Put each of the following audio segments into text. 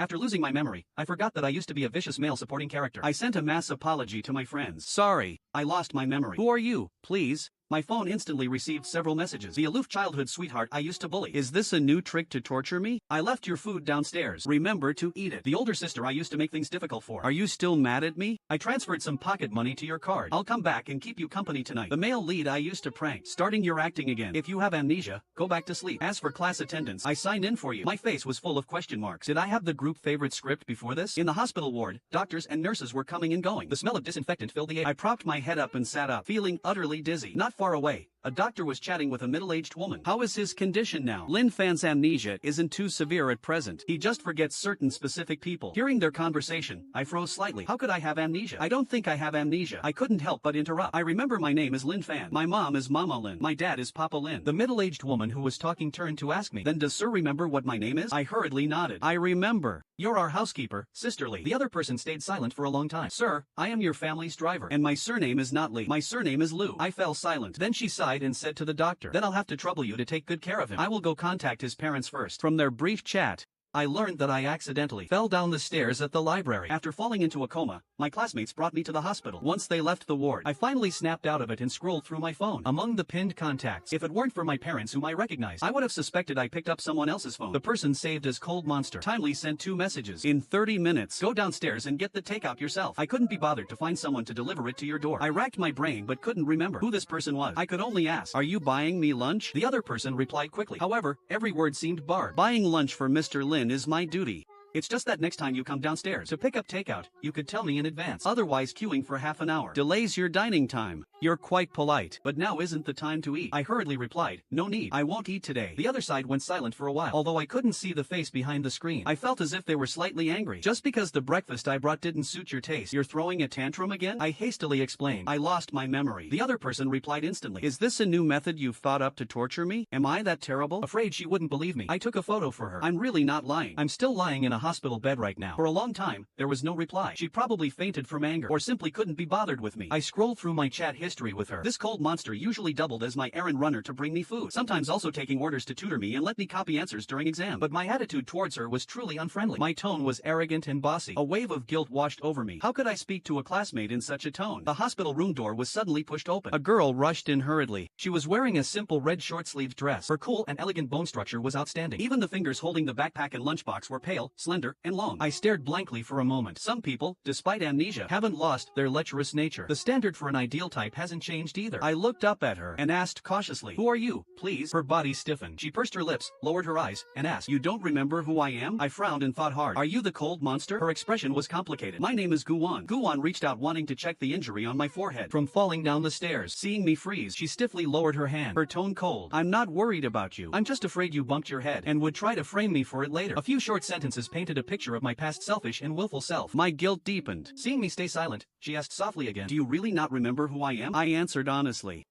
After losing my memory, I forgot that I used to be a vicious male supporting character. I sent a mass apology to my friends. Sorry, I lost my memory. Who are you, please? My phone instantly received several messages. The aloof childhood sweetheart I used to bully. Is this a new trick to torture me? I left your food downstairs. Remember to eat it. The older sister I used to make things difficult for. Are you still mad at me? I transferred some pocket money to your card. I'll come back and keep you company tonight. The male lead I used to prank. Starting your acting again. If you have amnesia, go back to sleep. As for class attendance, I signed in for you. My face was full of question marks. Did I have the group favorite script before this? In the hospital ward, doctors and nurses were coming and going. The smell of disinfectant filled the air. I propped my head up and sat up, feeling utterly dizzy. Not far away, a doctor was chatting with a middle-aged woman. How is his condition now? Lin Fan's amnesia isn't too severe at present. He just forgets certain specific people. Hearing their conversation, I froze slightly. How could I have amnesia? I don't think I have amnesia. I couldn't help but interrupt. I remember my name is Lin Fan. My mom is Mama Lin. My dad is Papa Lin. The middle-aged woman who was talking turned to ask me, then does sir remember what my name is? I hurriedly nodded. I remember. You're our housekeeper, Sister Lee. The other person stayed silent for a long time. Sir, I am your family's driver, and my surname is not Lee. My surname is Lu. I fell silent. Then she sighed and said to the doctor, then I'll have to trouble you to take good care of him. I will go contact his parents first. From their brief chat, I learned that I accidentally fell down the stairs at the library. After falling into a coma, my classmates brought me to the hospital. Once they left the ward, I finally snapped out of it and scrolled through my phone. Among the pinned contacts, if it weren't for my parents whom I recognized, I would have suspected I picked up someone else's phone. The person saved as Cold Monster timely sent 2 messages. In 30 minutes, go downstairs and get the takeout yourself. I couldn't be bothered to find someone to deliver it to your door. I racked my brain but couldn't remember who this person was. I could only ask, are you buying me lunch? The other person replied quickly. However, every word seemed barred. Buying lunch for Mr. Lin is my duty. It's just that next time you come downstairs to pick up takeout, you could tell me in advance. Otherwise queuing for half an hour delays your dining time. You're quite polite, but now isn't the time to eat. I hurriedly replied, no need. I won't eat today. The other side went silent for a while. Although I couldn't see the face behind the screen, I felt as if they were slightly angry. Just because the breakfast I brought didn't suit your taste. You're throwing a tantrum again? I hastily explained. I lost my memory. The other person replied instantly. Is this a new method you've thought up to torture me? Am I that terrible? Afraid she wouldn't believe me, I took a photo for her. I'm really not lying. I'm still lying in a hospital bed right now. For a long time, there was no reply. She probably fainted from anger or simply couldn't be bothered with me. I scrolled through my chat history with her. This Cold Monster usually doubled as my errand runner to bring me food, sometimes also taking orders to tutor me and let me copy answers during exam. But my attitude towards her was truly unfriendly. My tone was arrogant and bossy. A wave of guilt washed over me. How could I speak to a classmate in such a tone? The hospital room door was suddenly pushed open. A girl rushed in hurriedly. She was wearing a simple red short-sleeved dress. Her cool and elegant bone structure was outstanding. Even the fingers holding the backpack and lunchbox were pale, slender, and long. I stared blankly for a moment. Some people, despite amnesia, haven't lost their lecherous nature. The standard for an ideal type hasn't changed either. I looked up at her and asked cautiously, who are you, please? Her body stiffened. She pursed her lips, lowered her eyes, and asked, you don't remember who I am? I frowned and thought hard. Are you the Cold Monster? Her expression was complicated. My name is Guan. Guan reached out wanting to check the injury on my forehead from falling down the stairs. Seeing me freeze, she stiffly lowered her hand, her tone cold. I'm not worried about you. I'm just afraid you bumped your head and would try to frame me for it later. A few short sentences painted a picture of my past selfish and willful self. My guilt deepened. Seeing me stay silent, she asked softly again, do you really not remember who I am? I answered honestly.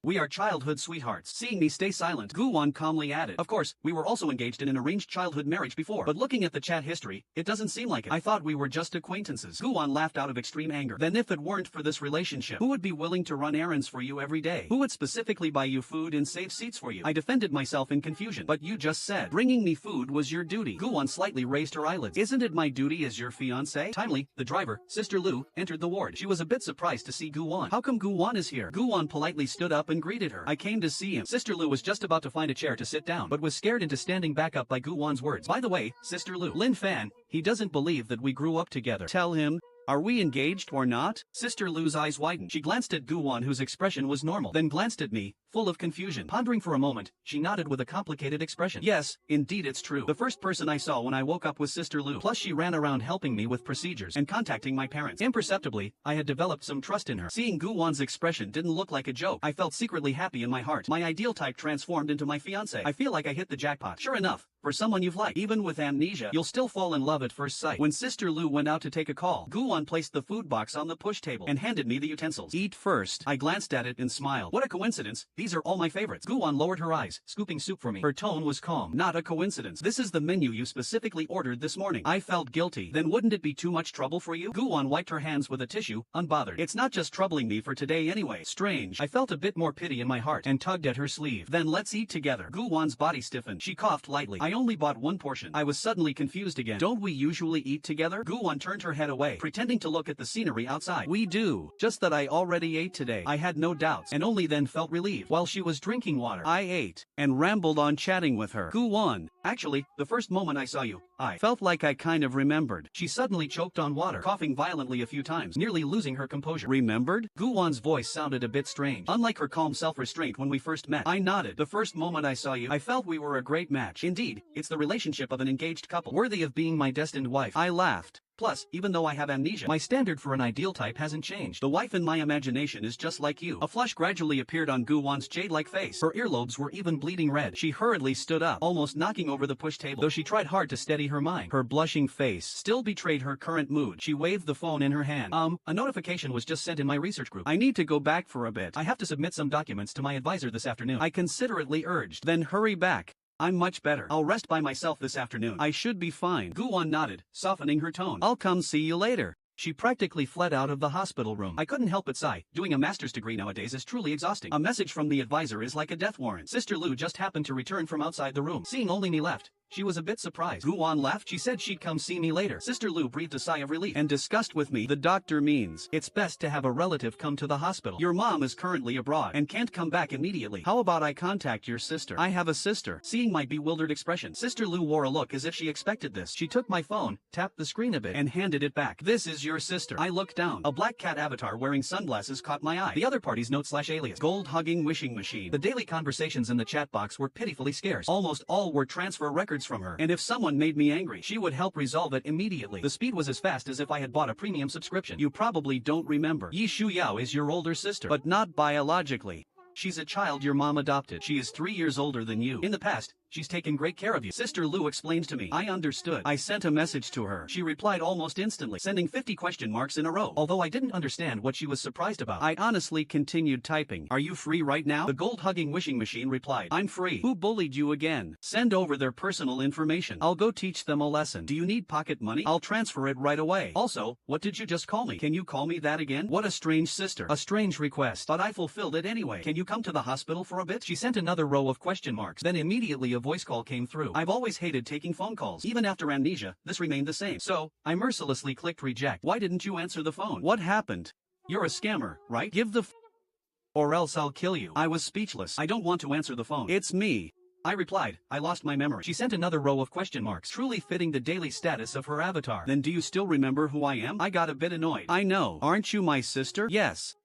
We are childhood sweethearts. Seeing me stay silent, Guwan calmly added, of course, we were also engaged in an arranged childhood marriage before, but looking at the chat history, it doesn't seem like it. I thought we were just acquaintances. Guwan laughed out of extreme anger. Then if it weren't for this relationship, who would be willing to run errands for you every day? Who would specifically buy you food and save seats for you? I defended myself in confusion. But you just said, bringing me food was your duty. Guwan slightly raised her eyelids. Isn't it my duty as your fiancé? Timely, the driver, Sister Lu, entered the ward. She was a bit surprised to see Guwan. How come Guwan is here? Guwan politely stood up and greeted her. I came to see him. Sister Lu was just about to find a chair to sit down, but was scared into standing back up by Guwan's words. By the way, Sister Lu, Lin Fan, he doesn't believe that we grew up together. Tell him. Are we engaged or not? Sister Lu's eyes widened. She glanced at Guwan, whose expression was normal, then glanced at me, full of confusion. Pondering for a moment, she nodded with a complicated expression. Yes, indeed it's true. The first person I saw when I woke up was Sister Lu. Plus she ran around helping me with procedures and contacting my parents. Imperceptibly, I had developed some trust in her. Seeing Guwan's expression didn't look like a joke. I felt secretly happy in my heart. My ideal type transformed into my fiancé. I feel like I hit the jackpot. Sure enough, for someone you've liked, even with amnesia, you'll still fall in love at first sight. When Sister Lu went out to take a call, Guwan placed the food box on the push table and handed me the utensils. Eat first. I glanced at it and smiled. What a coincidence. These These are all my favorites. Guwon lowered her eyes, scooping soup for me. Her tone was calm. Not a coincidence. This is the menu you specifically ordered this morning. I felt guilty. Then wouldn't it be too much trouble for you? Guwon wiped her hands with a tissue, unbothered. It's not just troubling me for today anyway. Strange. I felt a bit more pity in my heart and tugged at her sleeve. Then let's eat together. Guwon's body stiffened. She coughed lightly. I only bought one portion. I was suddenly confused again. Don't we usually eat together? Guwon turned her head away, pretending to look at the scenery outside. We do. Just that I already ate today. I had no doubts, and only then felt relieved. While she was drinking water, I ate, and rambled on chatting with her. Guwon, actually, the first moment I saw you, I felt like I kind of remembered. She suddenly choked on water, coughing violently a few times, nearly losing her composure. Remembered? Guwon's voice sounded a bit strange. Unlike her calm self-restraint when we first met. I nodded. The first moment I saw you, I felt we were a great match. Indeed, it's the relationship of an engaged couple, worthy of being my destined wife. I laughed. Plus, even though I have amnesia, my standard for an ideal type hasn't changed. The wife in my imagination is just like you. A flush gradually appeared on Guwon's jade-like face. Her earlobes were even bleeding red. She hurriedly stood up, almost knocking over the push table, though she tried hard to steady her mind. Her blushing face still betrayed her current mood. She waved the phone in her hand. A notification was just sent in my research group. I need to go back for a bit. I have to submit some documents to my advisor this afternoon. I considerately urged. Then hurry back. I'm much better. I'll rest by myself this afternoon. I should be fine. Guwon nodded, softening her tone. I'll come see you later. She practically fled out of the hospital room. I couldn't help but sigh. Doing a master's degree nowadays is truly exhausting. A message from the advisor is like a death warrant. Sister Lu just happened to return from outside the room. Seeing only me left, she was a bit surprised. Guwon laughed. She said she'd come see me later. Sister Lu breathed a sigh of relief and discussed with me. The doctor means it's best to have a relative come to the hospital. Your mom is currently abroad and can't come back immediately. How about I contact your sister? I have a sister. Seeing my bewildered expression, Sister Lu wore a look as if she expected this. She took my phone, tapped the screen a bit, and handed it back. This is your sister. I looked down. A black cat avatar wearing sunglasses caught my eye. The other party's note/alias. Gold-hugging wishing machine. The daily conversations in the chat box were pitifully scarce. Almost all were transfer records from her, and if someone made me angry, she would help resolve it immediately. The speed was as fast as if I had bought a premium subscription. You probably don't remember. Yi Shuyao is your older sister, but not biologically. She's a child your mom adopted. She is 3 years older than you. In the past, she's taken great care of you. Sister Lu explained to me. I understood. I sent a message to her. She replied almost instantly, sending 50 question marks in a row. Although I didn't understand what she was surprised about, I honestly continued typing. Are you free right now? The gold-hugging wishing machine replied. I'm free. Who bullied you again? Send over their personal information. I'll go teach them a lesson. Do you need pocket money? I'll transfer it right away. Also, what did you just call me? Can you call me that again? What a strange sister. A strange request. But I fulfilled it anyway. Can you come to the hospital for a bit? She sent another row of question marks. Then immediately a voice call came through. I've always hated taking phone calls. Even after amnesia, this remained the same. So, I mercilessly clicked reject. Why didn't you answer the phone? What happened? You're a scammer, right? Give the or else I'll kill you. I was speechless. I don't want to answer the phone. It's me. I replied, I lost my memory. She sent another row of question marks, truly fitting the daily status of her avatar. Then do you still remember who I am? I got a bit annoyed. I know. Aren't you my sister? Yes.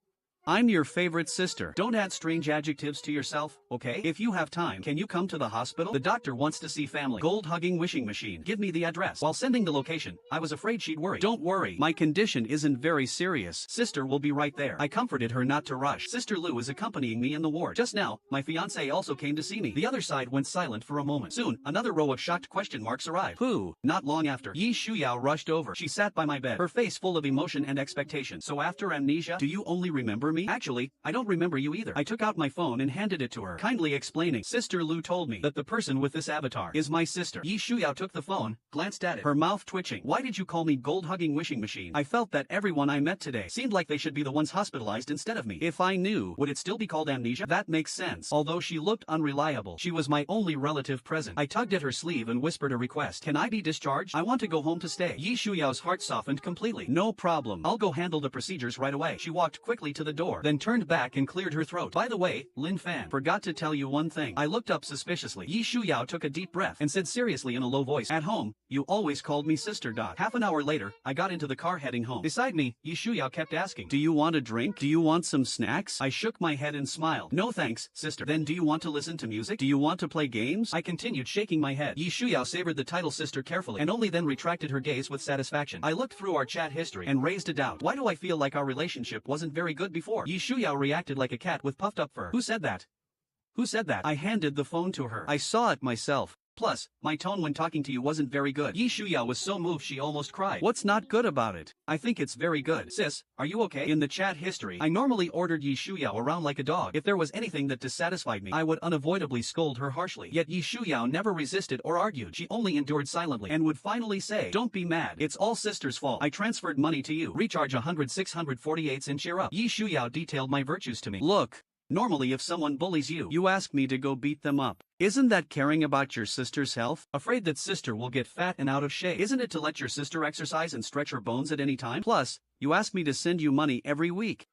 I'm your favorite sister. Don't add strange adjectives to yourself, okay? If you have time, can you come to the hospital? The doctor wants to see family. Gold-hugging wishing machine. Give me the address. While sending the location, I was afraid she'd worry. Don't worry. My condition isn't very serious. Sister will be right there. I comforted her not to rush. Sister Lu is accompanying me in the ward. Just now, my fiancé also came to see me. The other side went silent for a moment. Soon, another row of shocked question marks arrived. Who? Not long after, Yi Shuyao rushed over. She sat by my bed, her face full of emotion and expectation. So after amnesia, do you only remember me? Actually, I don't remember you either. I took out my phone and handed it to her, kindly explaining. Sister Lu told me that the person with this avatar is my sister. Yi Shuyao took the phone, glanced at it, her mouth twitching. Why did you call me gold-hugging wishing machine? I felt that everyone I met today seemed like they should be the ones hospitalized instead of me. If I knew, would it still be called amnesia? That makes sense. Although she looked unreliable, she was my only relative present. I tugged at her sleeve and whispered a request. Can I be discharged? I want to go home to stay. Yi Shuyao's heart softened completely. No problem. I'll go handle the procedures right away. She walked quickly to the door, then turned back and cleared her throat. By the way, Lin Fan, forgot to tell you one thing. I looked up suspiciously. Yi Shuyao took a deep breath and said seriously in a low voice, at home, you always called me sister. Half an hour later, I got into the car heading home. Beside me, Yi Shuyao kept asking, do you want a drink? Do you want some snacks? I shook my head and smiled. No thanks, sister. Then do you want to listen to music? Do you want to play games? I continued shaking my head. Yi Shuyao savored the title sister carefully and only then retracted her gaze with satisfaction. I looked through our chat history and raised a doubt. Why do I feel like our relationship wasn't very good before? Yi Shuyao reacted like a cat with puffed up fur. Who said that? Who said that? I handed the phone to her. I saw it myself. Plus, my tone when talking to you wasn't very good. Yi Shuyao was so moved she almost cried. What's not good about it? I think it's very good. Sis, are you okay? In the chat history, I normally ordered Yi Shuyao around like a dog. If there was anything that dissatisfied me, I would unavoidably scold her harshly. Yet Yi Shuyao never resisted or argued. She only endured silently and would finally say, "Don't be mad. It's all sister's fault. I transferred money to you. Recharge 100 648s and cheer up." Yi Shuyao detailed my virtues to me. Look. Normally if someone bullies you, you ask me to go beat them up. Isn't that caring about your sister's health? Afraid that sister will get fat and out of shape? Isn't it to let your sister exercise and stretch her bones at any time? Plus, you ask me to send you money every week.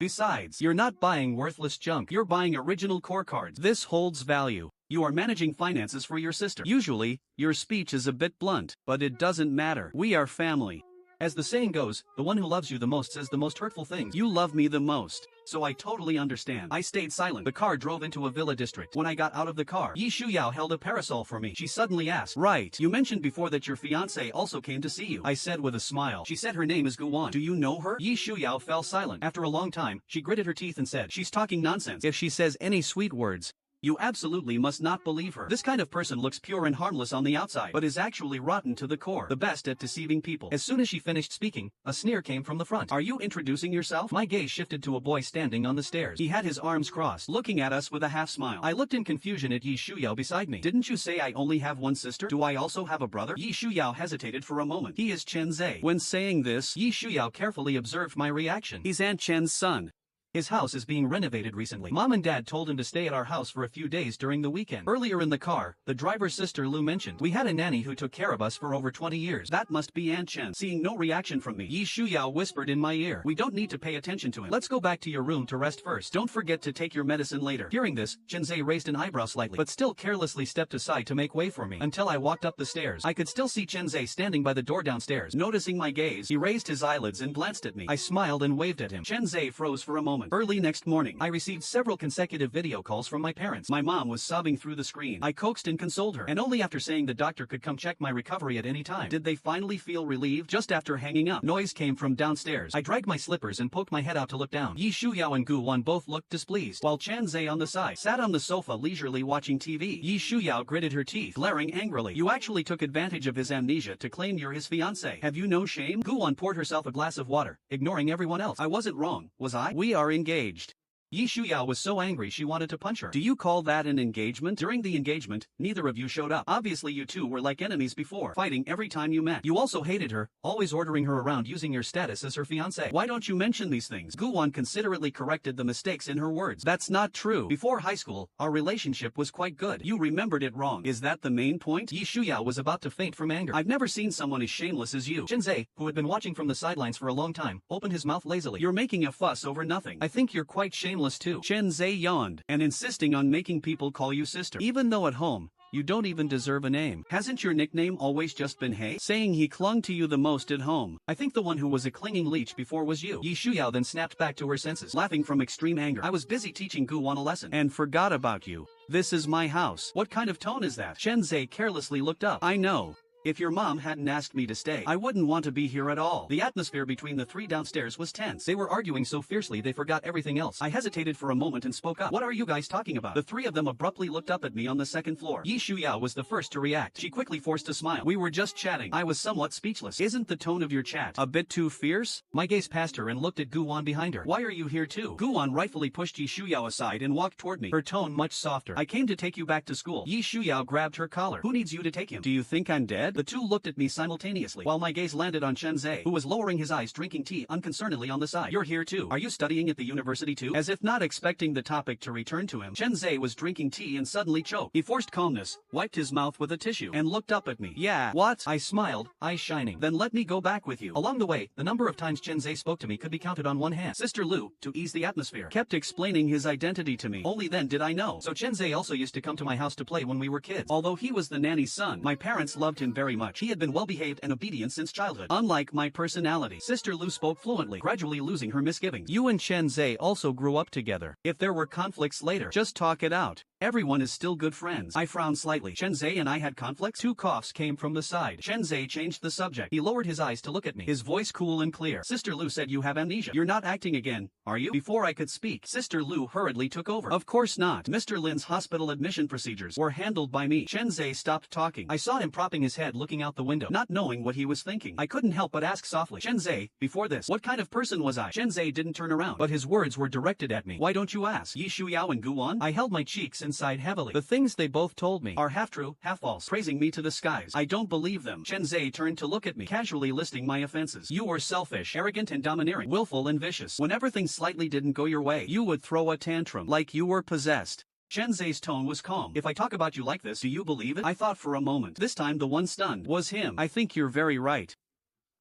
Besides, you're not buying worthless junk. You're buying original core cards. This holds value. You are managing finances for your sister. Usually, your speech is a bit blunt, but it doesn't matter. We are family. As the saying goes, the one who loves you the most says the most hurtful things. You love me the most. So I totally understand. I stayed silent. The car drove into a villa district. When I got out of the car, Yi Shuyao held a parasol for me. She suddenly asked, "Right, you mentioned before that your fiancé also came to see you." I said with a smile. She said her name is Guan. Do you know her? Yi Shuyao fell silent. After a long time, she gritted her teeth and said, "She's talking nonsense. If she says any sweet words, you absolutely must not believe her. This kind of person looks pure and harmless on the outside, but is actually rotten to the core. The best at deceiving people." As soon as she finished speaking, a sneer came from the front. "Are you introducing yourself?" My gaze shifted to a boy standing on the stairs. He had his arms crossed, looking at us with a half smile. I looked in confusion at Yi Shuyao beside me. "Didn't you say I only have one sister? Do I also have a brother?" Yi Shuyao hesitated for a moment. "He is Chen Zhe." When saying this, Yi Shuyao carefully observed my reaction. "He's Aunt Chen's son. His house is being renovated recently. Mom and Dad told him to stay at our house for a few days during the weekend." Earlier in the car, the driver's sister Lu mentioned, "We had a nanny who took care of us for over 20 years. That must be Aunt Chen." Seeing no reaction from me, Yi Shuyao whispered in my ear, "We don't need to pay attention to him. Let's go back to your room to rest first. Don't forget to take your medicine later." Hearing this, Chen Zhe raised an eyebrow slightly, but still carelessly stepped aside to make way for me. Until I walked up the stairs, I could still see Chen Zhe standing by the door downstairs. Noticing my gaze, he raised his eyelids and glanced at me. I smiled and waved at him. Chen Zhe froze for a moment. Early next morning, I received several consecutive video calls from my parents. My mom was sobbing through the screen. I coaxed and consoled her, and only after saying the doctor could come check my recovery at any time did they finally feel relieved. Just after hanging up, noise came from downstairs. I dragged my slippers and poked my head out to look down. Yi Shuyao and Gu Wan both looked displeased, while Chen Zhe on the side sat on the sofa leisurely watching TV. Yi Shuyao gritted her teeth, glaring angrily. "You actually took advantage of his amnesia to claim you're his fiancé. Have you no shame?" Gu Wan poured herself a glass of water, ignoring everyone else. "I wasn't wrong, was I? We are engaged." Yi Shuyao was so angry she wanted to punch her. "Do you call that an engagement? During the engagement, neither of you showed up. Obviously you two were like enemies before, fighting every time you met. You also hated her, always ordering her around using your status as her fiancé. Why don't you mention these things?" Gu Wan considerately corrected the mistakes in her words. "That's not true. Before high school, our relationship was quite good. You remembered it wrong. Is that the main point?" Yi Shuyao was about to faint from anger. "I've never seen someone as shameless as you." Chen Zhe, who had been watching from the sidelines for a long time, opened his mouth lazily. "You're making a fuss over nothing. I think you're quite shameless too." Chen Zhe yawned, and insisting on making people call you sister. "Even though at home, you don't even deserve a name. Hasn't your nickname always just been Hey?" Saying he clung to you the most at home. "I think the one who was a clinging leech before was you." Yi Shuyao then snapped back to her senses, laughing from extreme anger. "I was busy teaching Gu Wan a lesson and forgot about you. This is my house." "What kind of tone is that?" Chen Zhe carelessly looked up. "I know. If your mom hadn't asked me to stay, I wouldn't want to be here at all." The atmosphere between the three downstairs was tense. They were arguing so fiercely they forgot everything else. I hesitated for a moment and spoke up. "What are you guys talking about?" The three of them abruptly looked up at me on the second floor. Yi Shuyao was the first to react. She quickly forced a smile. "We were just chatting." I was somewhat speechless. "Isn't the tone of your chat a bit too fierce?" My gaze passed her and looked at Gu Wan behind her. "Why are you here too?" Gu Wan rightfully pushed Yi Shuyao aside and walked toward me, her tone much softer. "I came to take you back to school." Yi Shuyao grabbed her collar. "Who needs you to take him? Do you think I'm dead?" The two looked at me simultaneously, while my gaze landed on Chen Zhe, who was lowering his eyes drinking tea unconcernedly on the side. "You're here too. Are you studying at the university too?" As if not expecting the topic to return to him, Chen Zhe was drinking tea and suddenly choked. He forced calmness, wiped his mouth with a tissue, and looked up at me. "Yeah, what?" I smiled, eyes shining. "Then let me go back with you." Along the way, the number of times Chen Zhe spoke to me could be counted on one hand. Sister Lu, to ease the atmosphere, kept explaining his identity to me. Only then did I know. So Chen Zhe also used to come to my house to play when we were kids. Although he was the nanny's son, my parents loved him very much. He had been well-behaved and obedient since childhood. Unlike my personality, Sister Lu spoke fluently, gradually losing her misgivings. "You and Chen Zhe also grew up together. If there were conflicts later, just talk it out. Everyone is still good friends. I frowned slightly. Chenzei and I had conflicts? Two coughs came from the side. Chenzei changed the subject. He lowered his eyes to look at me, his voice cool and clear. Sister Lu said you have amnesia. You're not acting again, are you? Before I could speak, Sister Lu hurriedly took over. Of course not. Mr. Lin's hospital admission procedures were handled by me. Chenzei stopped talking. I saw him propping his head looking out the window, not knowing what he was thinking. I couldn't help but ask softly, Chenzei, before this, what kind of person was I? Chenzei didn't turn around, but his words were directed at me. Why don't you ask? Yi Shuyao and Guan? I held my cheeks and sighed heavily. The things they both told me are half true, half false, praising me to the skies. I don't believe them. Chenzei turned to look at me, casually listing my offenses. You were selfish, arrogant and domineering, willful and vicious. Whenever things slightly didn't go your way, you would throw a tantrum, like you were possessed. Chenzei's tone was calm. If I talk about you like this, do you believe it? I thought for a moment. This time the one stunned was him. I think you're very right.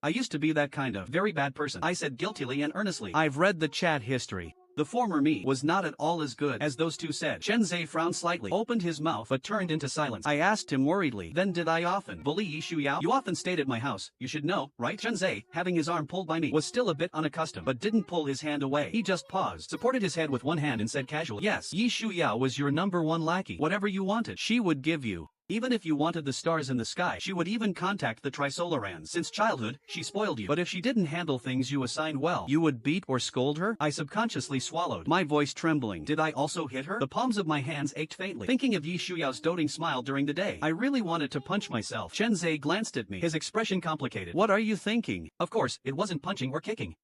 I used to be that kind of very bad person, I said guiltily and earnestly. I've read the chat history. The former me was not at all as good as those two said. Chenzei frowned slightly, opened his mouth but turned into silence. I asked him worriedly, then did I often bully Yi Shuyao? You often stayed at my house, you should know, right? Chenzei, having his arm pulled by me, was still a bit unaccustomed, but didn't pull his hand away. He just paused, supported his head with one hand and said casually, yes, Yi Shuyao was your #1 lackey. Whatever you wanted, she would give you. Even if you wanted the stars in the sky, she would even contact the Trisolarans. Since childhood, she spoiled you. But if she didn't handle things you assigned well, you would beat or scold her? I subconsciously swallowed, my voice trembling. Did I also hit her? The palms of my hands ached faintly, thinking of Yi Shuyao's doting smile during the day. I really wanted to punch myself. Chenzei glanced at me, his expression complicated. What are you thinking? Of course, it wasn't punching or kicking.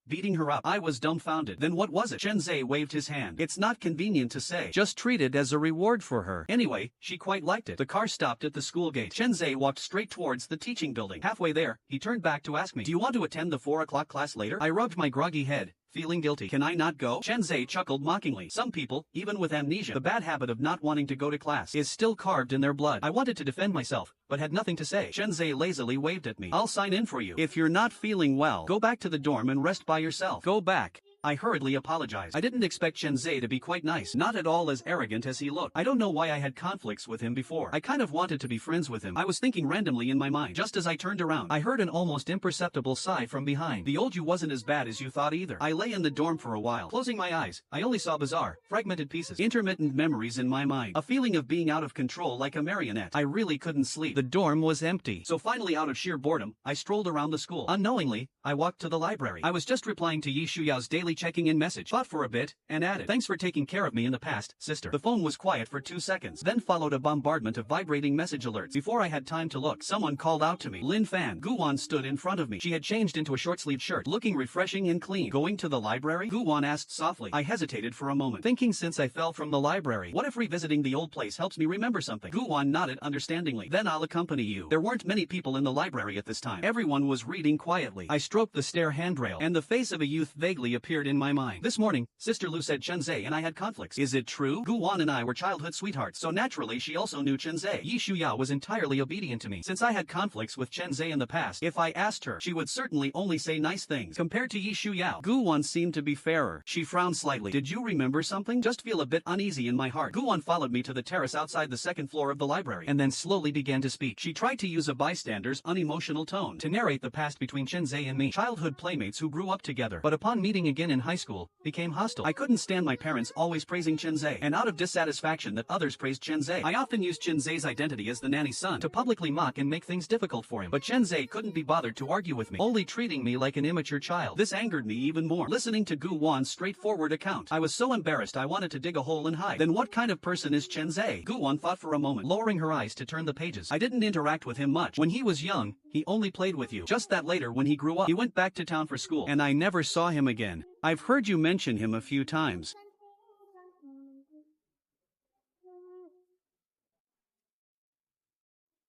Beating her up. I was dumbfounded. Then what was it? Chenzei waved his hand. It's not convenient to say. Just treat it as a reward for her. Anyway, she quite liked it. The car stopped at the school gate. Chenzei walked straight towards the teaching building. Halfway there, he turned back to ask me, do you want to attend the 4 o'clock class later? I rubbed my groggy head, feeling guilty. Can I not go? Chenzei chuckled mockingly. Some people, even with amnesia, the bad habit of not wanting to go to class is still carved in their blood. I wanted to defend myself, but had nothing to say. Chenzei lazily waved at me. I'll sign in for you. If you're not feeling well, go back to the dorm and rest by yourself. Go back. I hurriedly apologized. I didn't expect Chenzei to be quite nice, not at all as arrogant as he looked. I don't know why I had conflicts with him before. I kind of wanted to be friends with him. I was thinking randomly in my mind. Just as I turned around, I heard an almost imperceptible sigh from behind. The old you wasn't as bad as you thought either. I lay in the dorm for a while. Closing my eyes, I only saw bizarre, fragmented pieces, intermittent memories in my mind. A feeling of being out of control like a marionette. I really couldn't sleep. The dorm was empty. So finally, out of sheer boredom, I strolled around the school. Unknowingly, I walked to the library. I was just replying to Yi Shuyao's daily checking-in message. Thought for a bit, and added, thanks for taking care of me in the past, sister. The phone was quiet for 2 seconds. Then followed a bombardment of vibrating message alerts. Before I had time to look, someone called out to me. Lin Fan. Guwan stood in front of me. She had changed into a short-sleeved shirt, looking refreshing and clean. Going to the library? Guwan asked softly. I hesitated for a moment, thinking since I fell from the library, what if revisiting the old place helps me remember something? Guwan nodded understandingly. Then I'll accompany you. There weren't many people in the library at this time. Everyone was reading quietly. I stroked the stair handrail, and the face of a youth vaguely appeared in my mind. This morning, Sister Lu said Chenzei and I had conflicts. Is it true? Guwan and I were childhood sweethearts, so naturally she also knew Chenzei. Yi Shuyao was entirely obedient to me. Since I had conflicts with Chenzei in the past, if I asked her, she would certainly only say nice things. Compared to Yi Shuyao, Guwan seemed to be fairer. She frowned slightly. Did you remember something? Just feel a bit uneasy in my heart. Guwan followed me to the terrace outside the second floor of the library, and then slowly began to speak. She tried to use a bystander's unemotional tone to narrate the past between Chenzei and me. Childhood playmates who grew up together, but upon meeting again in high school, became hostile. I couldn't stand my parents always praising Chenzei, and out of dissatisfaction that others praised Chenzei, I often used Chenzei's identity as the nanny's son to publicly mock and make things difficult for him. But Chenzei couldn't be bothered to argue with me, only treating me like an immature child. This angered me even more. Listening to Gu Wan's straightforward account, I was so embarrassed I wanted to dig a hole and hide. Then what kind of person is Chenzei? Gu Wan thought for a moment, lowering her eyes to turn the pages. I didn't interact with him much. When he was young, he only played with you. Just that later when he grew up, he went back to town for school, and I never saw him again. I've heard you mention him a few times.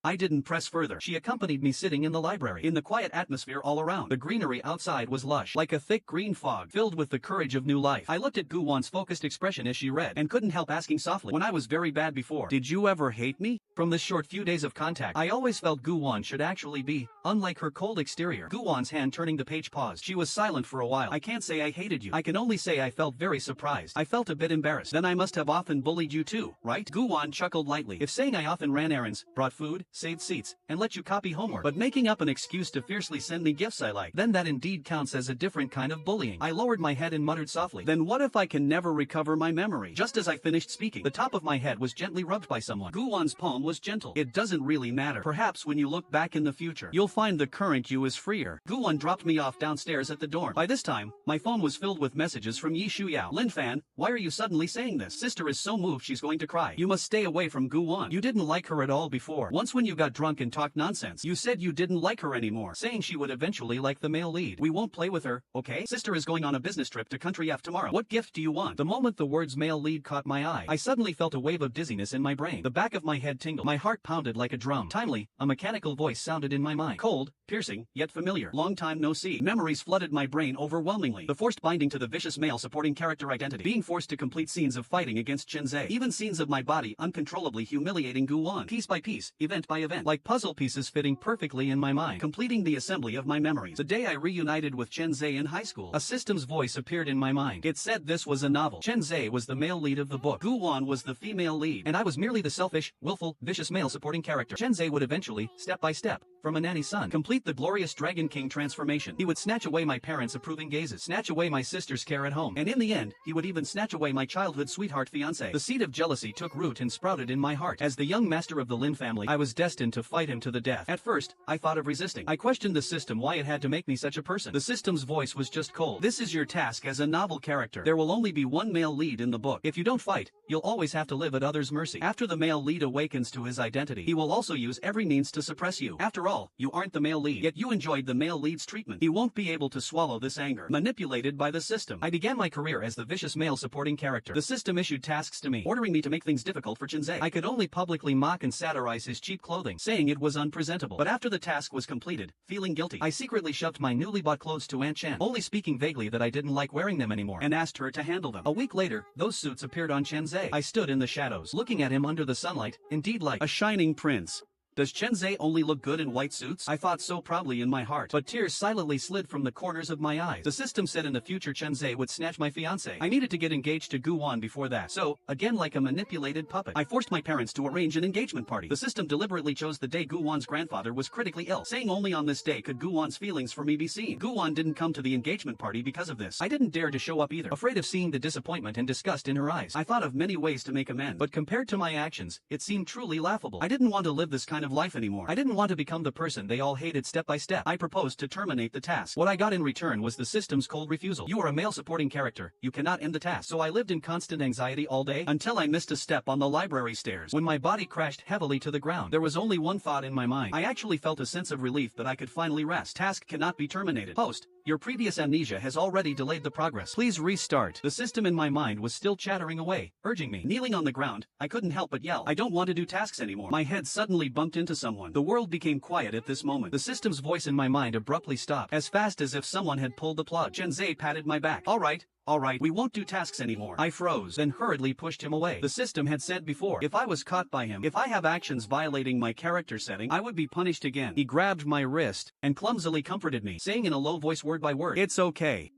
I didn't press further. She accompanied me sitting in the library. In the quiet atmosphere all around, the greenery outside was lush, like a thick green fog, filled with the courage of new life. I looked at Gu Wan's focused expression as she read, and couldn't help asking softly, when I was very bad before, did you ever hate me? From the short few days of contact, I always felt Gu Wan should actually be unlike her cold exterior. Guwon's hand turning the page paused. She was silent for a while. I can't say I hated you. I can only say I felt very surprised. I felt a bit embarrassed. Then I must have often bullied you too, right? Guwon chuckled lightly. If saying I often ran errands, brought food, saved seats, and let you copy homework, but making up an excuse to fiercely send me gifts I like, then that indeed counts as a different kind of bullying. I lowered my head and muttered softly, then what if I can never recover my memory? Just as I finished speaking, the top of my head was gently rubbed by someone. Guwon's palm was gentle. It doesn't really matter. Perhaps when you look back in the future, you'll find the current you is freer. Guwon dropped me off downstairs at the dorm. By this time, my phone was filled with messages from Yi Shuyao. Lin Fan, why are you suddenly saying this? Sister is so moved she's going to cry. You must stay away from Guwon. You didn't like her at all before. Once when you got drunk and talked nonsense, you said you didn't like her anymore, saying she would eventually like the male lead. We won't play with her, okay? Sister is going on a business trip to Country F tomorrow. What gift do you want? The moment the words male lead caught my eye, I suddenly felt a wave of dizziness in my brain. The back of my head tingled. My heart pounded like a drum. Timely, a mechanical voice sounded in my mind. Cold, piercing, yet familiar. Long time no see. Memories flooded my brain overwhelmingly. The forced binding to the vicious male supporting character identity. Being forced to complete scenes of fighting against Chenzhe. Even scenes of my body uncontrollably humiliating Guwon. Piece by piece, event by event. Like puzzle pieces fitting perfectly in my mind. Completing the assembly of my memories. The day I reunited with Chenzhe in high school, a system's voice appeared in my mind. It said this was a novel. Chenzhe was the male lead of the book. Guwon was the female lead. And I was merely the selfish, willful, vicious male supporting character. Chenzhe would eventually, step by step, from a nanny son, complete the glorious Dragon King transformation. He would snatch away my parents' approving gazes, snatch away my sister's care at home, and in the end, he would even snatch away my childhood sweetheart fiancé. The seed of jealousy took root and sprouted in my heart. As the young master of the Lin family, I was destined to fight him to the death. At first, I thought of resisting. I questioned the system why it had to make me such a person. The system's voice was just cold. This is your task as a novel character. There will only be one male lead in the book. If you don't fight, you'll always have to live at others' mercy. After the male lead awakens to his identity, he will also use every means to suppress you. After all, you aren't the male lead, yet you enjoyed the male lead's treatment. He won't be able to swallow this anger, manipulated by the system. I began my career as the vicious male supporting character. The system issued tasks to me, ordering me to make things difficult for Chenzhe. I could only publicly mock and satirize his cheap clothing, saying it was unpresentable. But after the task was completed, feeling guilty, I secretly shoved my newly bought clothes to Aunt Chen, only speaking vaguely that I didn't like wearing them anymore, and asked her to handle them. A week later, those suits appeared on Chenzhe. I stood in the shadows, looking at him under the sunlight, indeed like a shining prince. Does Chenzhe only look good in white suits? I thought so proudly in my heart, but tears silently slid from the corners of my eyes. The system said in the future Chenzhe would snatch my fiancé. I needed to get engaged to Guwon before that. So, again like a manipulated puppet, I forced my parents to arrange an engagement party. The system deliberately chose the day Guwon's grandfather was critically ill, saying only on this day could Guwon's feelings for me be seen. Guwon didn't come to the engagement party because of this. I didn't dare to show up either, afraid of seeing the disappointment and disgust in her eyes. I thought of many ways to make amends, but compared to my actions, it seemed truly laughable. I didn't want to live this kind of life anymore. I didn't want to become the person they all hated step by step. I proposed to terminate the task. What I got in return was the system's cold refusal. You are a male supporting character. You cannot end the task. So I lived in constant anxiety all day until I missed a step on the library stairs. When my body crashed heavily to the ground, there was only one thought in my mind. I actually felt a sense of relief that I could finally rest. Task cannot be terminated. Post. Your previous amnesia has already delayed the progress. Please restart. The system in my mind was still chattering away, urging me. Kneeling on the ground, I couldn't help but yell. I don't want to do tasks anymore. My head suddenly bumped into someone. The world became quiet at this moment. The system's voice in my mind abruptly stopped, as fast as if someone had pulled the plug. Chenzhe patted my back. All right, we won't do tasks anymore. I froze, then hurriedly pushed him away. The system had said before, if I was caught by him, if I have actions violating my character setting, I would be punished again. He grabbed my wrist and clumsily comforted me, saying in a low voice word by word, "It's okay.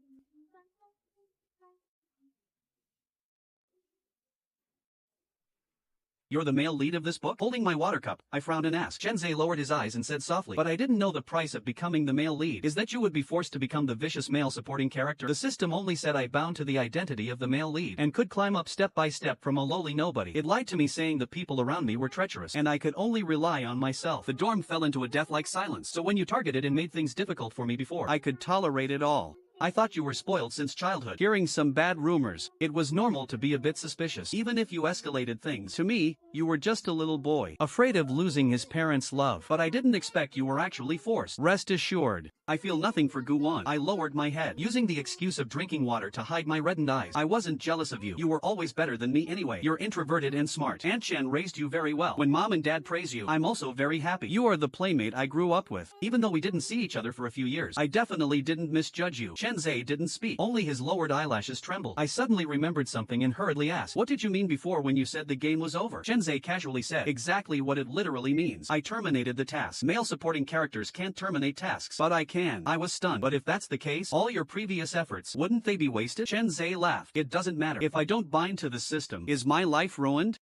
You're the male lead of this book?" Holding my water cup, I frowned and asked. Chenzhe lowered his eyes and said softly, "But I didn't know the price of becoming the male lead is that you would be forced to become the vicious male supporting character." The system only said I bound to the identity of the male lead and could climb up step by step from a lowly nobody. It lied to me, saying the people around me were treacherous and I could only rely on myself. The dorm fell into a death-like silence. So when you targeted and made things difficult for me before, I could tolerate it all. I thought you were spoiled since childhood. Hearing some bad rumors, it was normal to be a bit suspicious. Even if you escalated things, to me, you were just a little boy, afraid of losing his parents' love. But I didn't expect you were actually forced. Rest assured, I feel nothing for Guwon. I lowered my head, using the excuse of drinking water to hide my reddened eyes. I wasn't jealous of you. You were always better than me anyway. You're introverted and smart. Aunt Chen raised you very well. When mom and dad praise you, I'm also very happy. You are the playmate I grew up with. Even though we didn't see each other for a few years, I definitely didn't misjudge you. Chen Zai didn't speak. Only his lowered eyelashes trembled. I suddenly remembered something and hurriedly asked, "What did you mean before when you said the game was over?" Chen Zai casually said, "Exactly what it literally means. I terminated the task. Male supporting characters can't terminate tasks, but I can." I was stunned. "But if that's the case, all your previous efforts, wouldn't they be wasted?" Chen Zai laughed. "It doesn't matter. If I don't bind to the system, is my life ruined?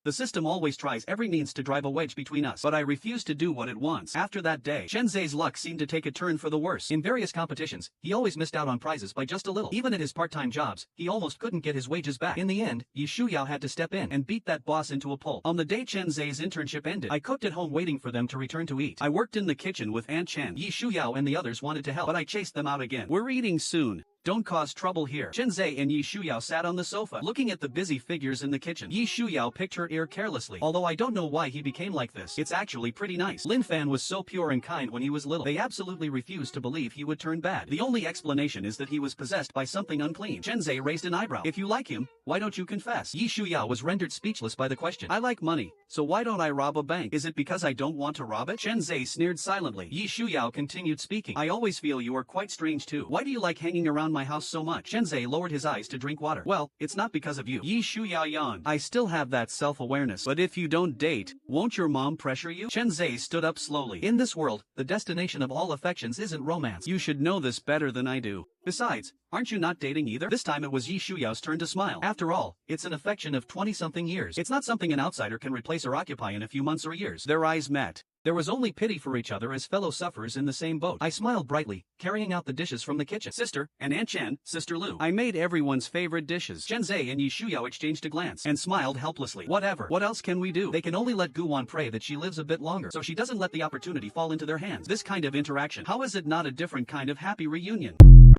The system always tries every means to drive a wedge between us, but I refuse to do what it wants." After that day, Chen Zai's luck seemed to take a turn for the worse. In various competitions, he always missed out on prizes by just a little. Even at his part-time jobs, he almost couldn't get his wages back. In the end, Yi Shuyao had to step in and beat that boss into a pulp. On the day Chen Zai's internship ended, I cooked at home waiting for them to return to eat. I worked in the kitchen with Aunt Chen. Yi Shuyao and the others wanted to help, but I chased them out again. "We're eating soon. Don't cause trouble here." Chen Zai and Yi Shuyao sat on the sofa, looking at the busy figures in the kitchen. Yi Shuyao picked her ear carelessly. "Although I don't know why he became like this. It's actually pretty nice. Lin Fan was so pure and kind when he was little. They absolutely refused to believe he would turn bad. The only explanation is that he was possessed by something unclean." Chen Zai raised an eyebrow. "If you like him, why don't you confess?" Yi Shuyao was rendered speechless by the question. "I like money, so why don't I rob a bank? Is it because I don't want to rob it?" Chen Zai sneered silently. Yi Shuyao continued speaking. "I always feel you are quite strange too. Why do you like hanging around my house so much?" Chen Zai lowered his eyes to drink water. "Well, it's not because of you." Yi Shuyao yawned. "I still have that self-awareness. But if you don't date, won't your mom pressure you?" Chen Zai stood up slowly. "In this world, the destination of all affections isn't romance. You should know this better than I do. Besides, aren't you not dating either?" This time it was Yi Shuyao's turn to smile. "After all, it's an affection of 20-something years. It's not something an outsider can replace or occupy in a few months or years." Their eyes met. There was only pity for each other as fellow sufferers in the same boat. I smiled brightly, carrying out the dishes from the kitchen. "Sister," and Aunt Chen, Sister Lu. I made everyone's favorite dishes. Chen Zai and Yi Shuyao exchanged a glance and smiled helplessly. "Whatever. What else can we do? They can only let Guwan pray that she lives a bit longer, so she doesn't let the opportunity fall into their hands." This kind of interaction, how is it not a different kind of happy reunion?